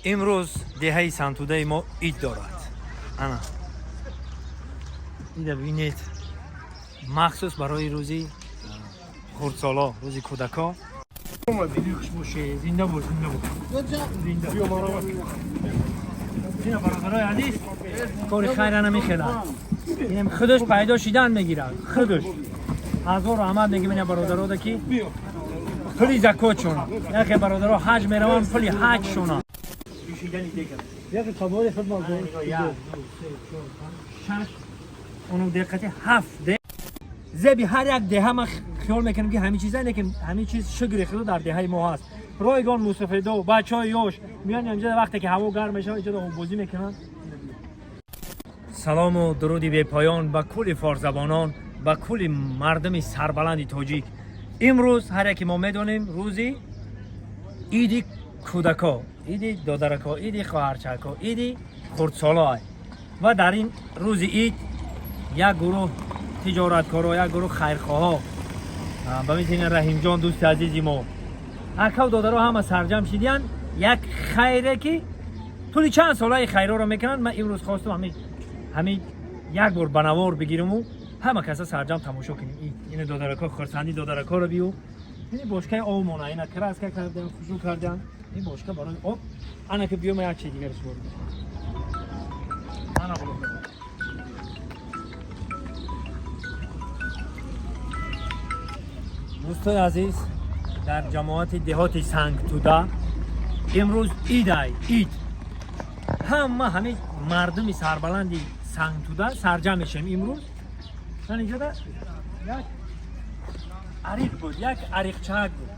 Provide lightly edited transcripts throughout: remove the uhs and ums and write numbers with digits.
امروز دهه سنتوده ما عید دارد. انا ایده ببینید مخصوص برای روزی خردسالا، روزی کودکا. زنده باش، زنده باش. زنده. اینا برادرای عزیز کاری خیر نمیخواد. اینم خودش پیدا شدن میگیرد. خودش. هزار رحمت میگم اینا برادرها که پلی زکات شونا. یکی برادرها حج میروان پلی حج شونا. یکی قبول خود ما گوش. اونو دقیقه 7 زبی هر یک دهه ما خیال میکنم که همین چیزا لیکن همین چیز شگری خود در دهه ما هست. رایگان مصطفی و بچهای یوش میان اینجا وقتی که هوا گرم میشه اینجا بازی میکنن. سلام و درودی به پایان با کل فارس زبانان، با کل مردم سربلند تاجیک. امروز هر یک ما میدونیم روزی عید کودکا، عید دادرکا، عید خواهرچکا، عید خردسالا و در این روز عید یک گروه تجارتکارا، یک گروه خیرخواه با مثل رحیم جان دوست عزیزی ما اکاو دادرها همه سرجم شدیان. یک خیره که طولی چند ساله خیره رو میکنن. من امروز خواستم همین یک بار بنوار بگیرم و همه کسا سرجم تماشا کنیم. این دادرکا خرسندی دادرکا رو بیو این باشکه آمونه اینا کراس که کردن خوشو کردن. این باشکه برای آب انا که بیام یک چیز دیگه سوار انا بولم. دوستان عزیز در جماعت دهات سنگ توده امروز عید همه مردم سربلندی سنگ توده سرجم میشیم. امروز من اینجا یک عریق بود، یک عریقچک بود.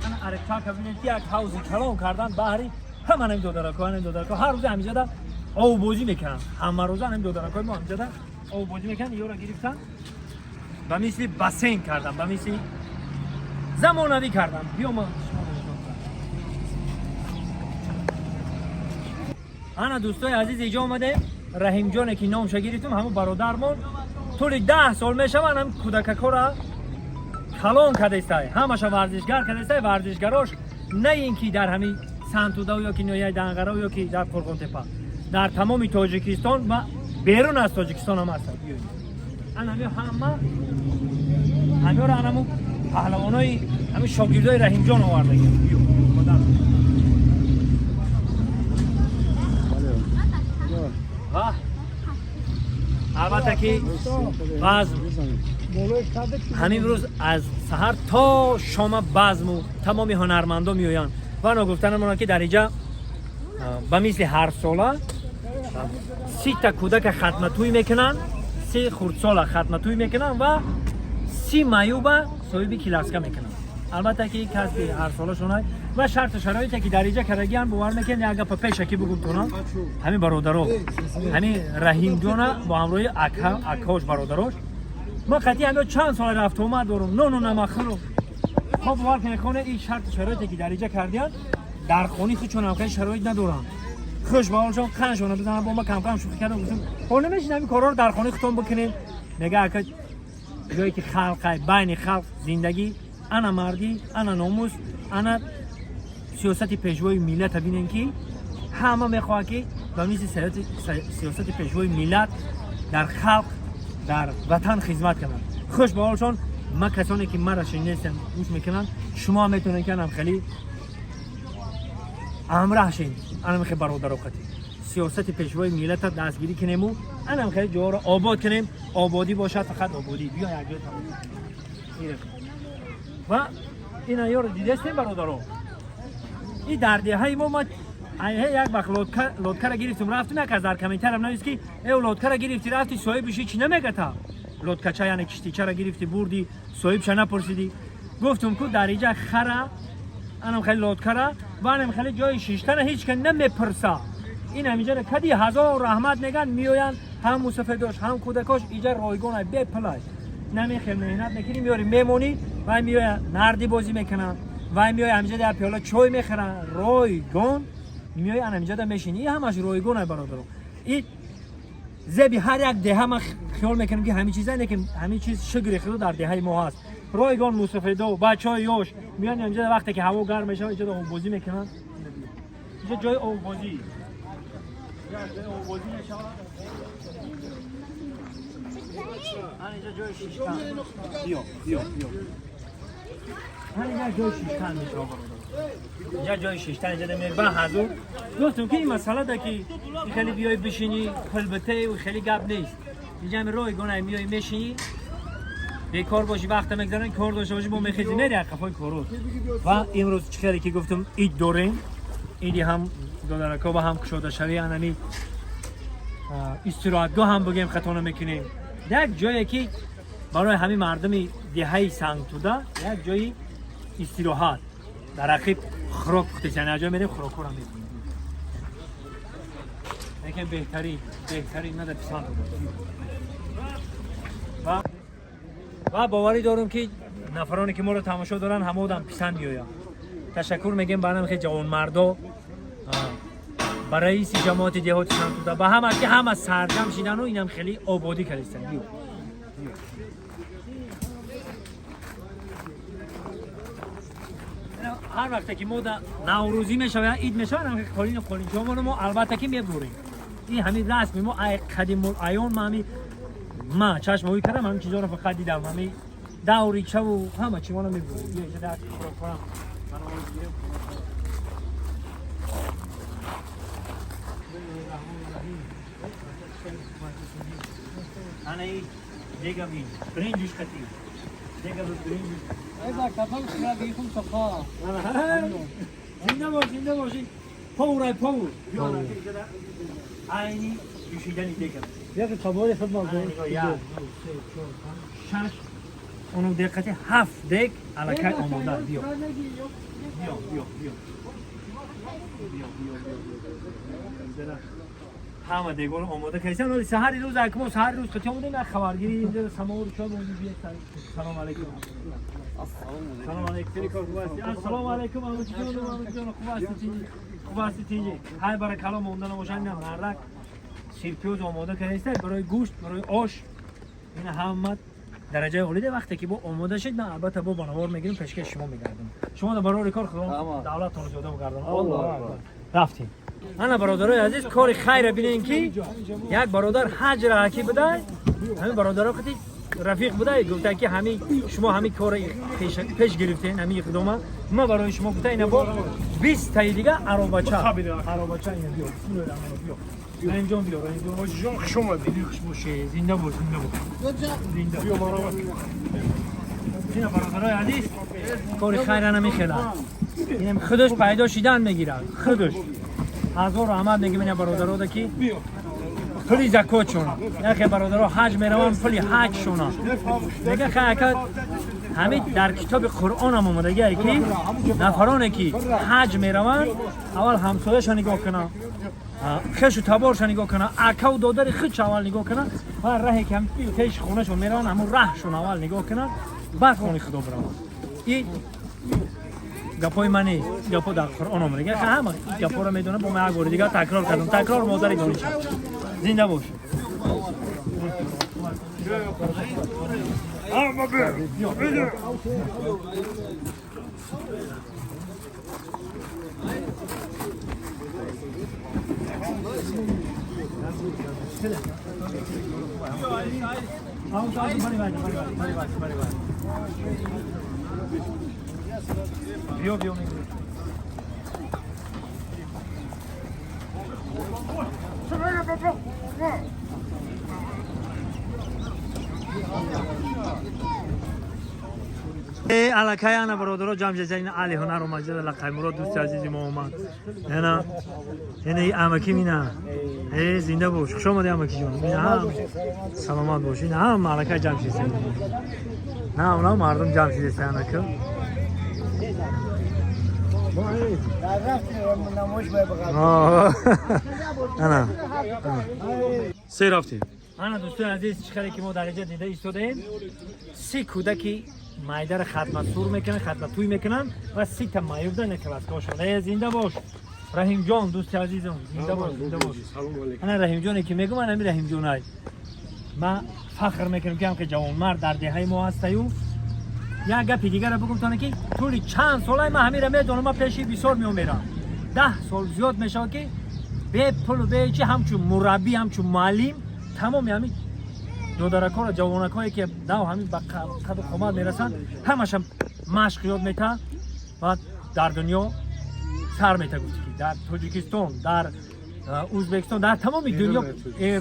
من عریقچک ببینید یک حوض کلان کردن بحری. همه هم دودرکا هر روز همینجا آب بازی میکنن. همه روزا هم دودرکای ما همینجا آب بازی میکنن. یه رو گرفتن و مثل باسین کردن، و مثل زمانوی کردن. بیا ما انا دوستای عزیز اینجا اومده رحیم جان که نام شگیرتم همون برادرمون طول 10 سال میشه من هم کودککا را کلان کرده است. همش ورزشگر کرده است. ورزشگراش نه اینکه در همین سنتودا یا که نویای دنقرا یا که در قرقون تپه، در تمام تاجیکستان و بیرون از تاجیکستان هم هستند. انا همه را همون پهلوانای همین شاگردای رحیم جان آورده. البته که بزم همین روز از سحر تا شام بزم و تمامی هنرمندا میآیند و انا گفتن من که در اینجا به مثل هر ساله 30 تا کودک ختم توی میکنن، 3 خردساله ختم توی میکنن و 30 مایوبه صاحب کلاسکا میکنن. البته که کسب هر ساله شونه و شرط شرایطی که در اینجا کردگیان باور میکنن. یک گپ پیش کی بگم تو همین برادرها همین رحیم جان با همراه اکاش برادراش ما قطعی هم چند سال رفت اومد دارم نه نمخرو. خب باور کنه این شرط شرایطی که در اینجا کردیان در خونی خود چون هم شرایط ندارن. خوش به حالشون خنشون بزنن با ما کم شوخی کردن. گفتم حالا نمیشه همین کارا رو در خونه خودتون بکنین. نگاه که جایی که خلق بین خلق زندگی انا مردی، انا ناموس، انا سیاست پیشوای ملت ببینن که همه میخواد که با میز سیاست پیشوای ملت در خلق در وطن خدمت کنن. خوش به حالشون. ما کسانی که مرا شنیدن گوش میکنن شما میتونن که هم خیلی همراه شین. انا میخوام برادر خودی سیاست پیشوای ملت دستگیری کنیم و انا خیلی جا رو آباد کنیم. آبادی باشد، فقط آبادی. بیا یک جا و این ایار رو دیده استیم برادرها. این در دهه ما یک وقت لودکه را گرفتیم رفتیم. یک از در کمیتر هم نویست که ای لودکه را گرفتی رفتی صاحب بشی چی نمیگه تا لودکه چه یعنی کشتیچه را گرفتی بردی صاحب چه نپرسیدی. گفتم که در اینجا خره انم خیلی لودکه را و انم خیلی جای شیشتن هیچ که نمیپرسه. این همینجا کدی هزار رحمت میگن میوین هم مصفداش هم کودکاش اینجا رایگان به پلاش نمیخوام مهنت نکنی میاری میمونی و میای نردی بازی میکنن و میای همینجا در پیاله چای میخورن رایگان میای همینجا در میشینی. همش رایگانه برادر. این زبی هر یک دهه ما خیال میکنم که همین چیزا نه که همین چیز شگری خود در دهه ما هست. رایگان مصطفی و بچهای یوش میان اینجا وقتی که هوا گرم میشه اینجا بازی میکنن. اینجا جای آبادی جای آبادی نشود اینجا جای شیشتن بیا اینجا جای شیشتن میشه اینجا جای شیشتن اینجا نمیره به حضور دوستم که این مسئله ده که خیلی بیای بشینی خلبته و خیلی گپ نیست اینجا همین رای گونه میای میشینی بیکار باشی وقت میگذرن کار داشته باشی با میخیزی میری قفای کارو و امروز چیکاری که گفتم اید داریم ایدی هم دلارکا با هم کشاده شوی انمی استراحتگاه هم بگیم خطا نمیکنیم یک جایی که برای همین مردم دهه سنگ توده یک جایی استراحت در عقب خوراک پخته یعنی جایی میریم خوراک رو میکنیم لیکن بهترین نه در پسند و باوری دارم که نفرانی که ما رو تماشا دارن همه آدم پسند میآید تشکر میگیم برنامه که جوان مردا برای رئیس جماعت دهات سنتوده با هم که همه سرجم شدن و اینم خیلی آبادی کردن هر وقت که ما نوروزی میشه یا عید میشه هم که قالین جامون ما البته که میبریم این همین رسمی ما قدیم الایون ما چشموی کردم همین چیزا رو فقط دیدم همین دوری چه و همه چی مانو میبریم یه جدا کنم انا دیگه می برنجش کتی دیگه برنج ایزا کافم شرابیکم صفا زنده باشی پاور عینی جوشیدنی دیگه یک کباب خدمت کنید شش اونو دقیقه 7 دق الکی آماده بیا همه دیگه رو آماده کردن ولی سحر روز اکمو سحر روز خطی آموده خبرگیری اینجا سماور چا موجود بیاد سلام علیکم سلام علیکم السلام علیکم محمد جان خوب هستی های برای کلام موندن باشن نه مردک سیرپیوز آماده کردن برای گوشت برای آش این همت درجه اولیده وقتی که با آماده شد نه البته با بانوار میگیریم پیشکش شما میگردیم شما برای کار خودم دولتتون زیاده بگردم الله رفتیم انا برادرای عزیز کار خیر ببینین که یک برادر حج را کی بده همین برادرها خودی رفیق بوده گفته که همین شما همین کار پیش گرفتین همین اقدام ما برای شما گفته اینا با 20 تا دیگه عربچه اینا بیا انجام بیا انجام شما باشه زنده باش زنده بیا مرحبا اینا برادرای عزیز کار خیر نمیخواد اینم خودش پیدا شدن میگیره خودش هزار رحمت میگم این برادرها که پلی زکات شون یکی برادرها حج میرون پلی حج شون میگه که همین در کتاب قرآن هم اومده که نفرانی که حج میرون اول همسایه‌اش نگاه کنن خش و تبارش نگاه کنن اکا و دادر خودش اول نگاه کنن و راهی که پیش خونه‌شون میرون همون راهشون اول نگاه کنن بعد خونه خدا برن این گپای منی گپا در قرآن اومده که همه گپا رو میدونه با من یک دیگه تکرار کردم تکرار مادر دانش زنده باش بیا میگم الکی انا برادرها جمع جزین علی هنر و مجد لقای مراد دوست عزیزی ما اومد نه ای امکی مینا زنده باش خوش آمدی امکی جان مینا هم سلامت باشین هم الکی جمع جزین نه اونا مردم جمع جزین امکی انا سه رفتیم انا دوستان عزیز چیکاری که ما در اینجا دیده ایستادیم 3 کودکی مایده را خدمت سور میکنن خدمت توی میکنن و 3 تا مایوده نکبت کاشونه زنده باش رحیم جان دوست عزیزم زنده باش انا رحیم جانی که میگم من همین رحیم جانای من فخر میکنم که هم که جوان مرد در دهه ما هستیم یک گپی دیگه را بگم تا که طوری چند ساله من همین را میدونم من پیشی بسیار میام میرم 10 سال زیاد میشه که به پول و به چی همچون مربی همچون معلم تمام همین دودرک‌ها و جوانک‌هایی که داو همین به قد قامت میرسن همش هم مشق یاد میتن و در دنیا سر میته گفتی در تاجیکستان در ازبکستان در تمام دنیا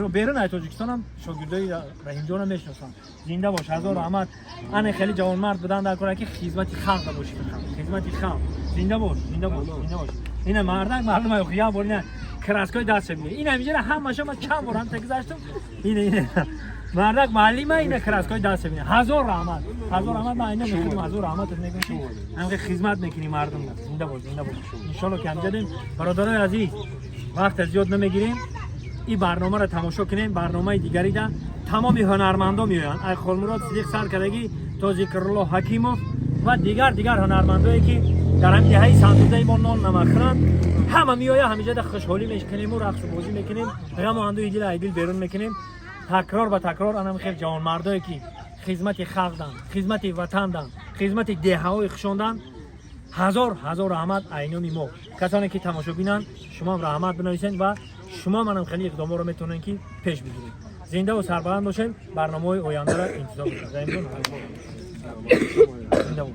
بیرون از تاجیکستان هم شاگردای رحیم جان میشناسن. زنده باش، هزار رحمت. انا خیلی جوانمرد بودن در کاری که خدمت خلق باشید، خدمت خلق. زنده باش، زنده باش، زنده باش. اینا مردم اخیا بولن کراسکای دست میگیره. این همیشه همش ما چند بار هم تگذاشتم. این مردک معلمه این کراسکای دست میگیره. هزار رحمت. هزار رحمت ما اینا میگیم هزار رحمت میگیم. هم که خدمت میکنیم مردم. زنده باش، زنده باش. ان شاء الله که امجدیم برادرای عزیز وقت زیاد نمیگیریم. این برنامه را تماشا کنیم. برنامه دیگری ده تمامی هنرمندا میآیند. ای خالمراد صدیق سرکردگی تا ذکرالله حکیموف و دیگر هنرمندایی که در همین دهه سنتوزه ما نان نمخرند همه میآیند. همیشه خوشحالی میکنیم و رقص و بازی میکنیم. غم و اندوه ایدیل بیرون میکنیم. تکرار و تکرار آنم خیلی جوانمردایی که خدمت خلق دن، خدمت وطن دن، خدمت دهه‌های خشوندن هزار رحمت اینومی ما. کسانی که تماشا بینن شما هم رحمت بنویسین و شما منم خیلی اقداما رو میتونین که پیش بگیرید. زنده و سربلند باشین. برنامه‌های آینده را انتظار داریم. زنده و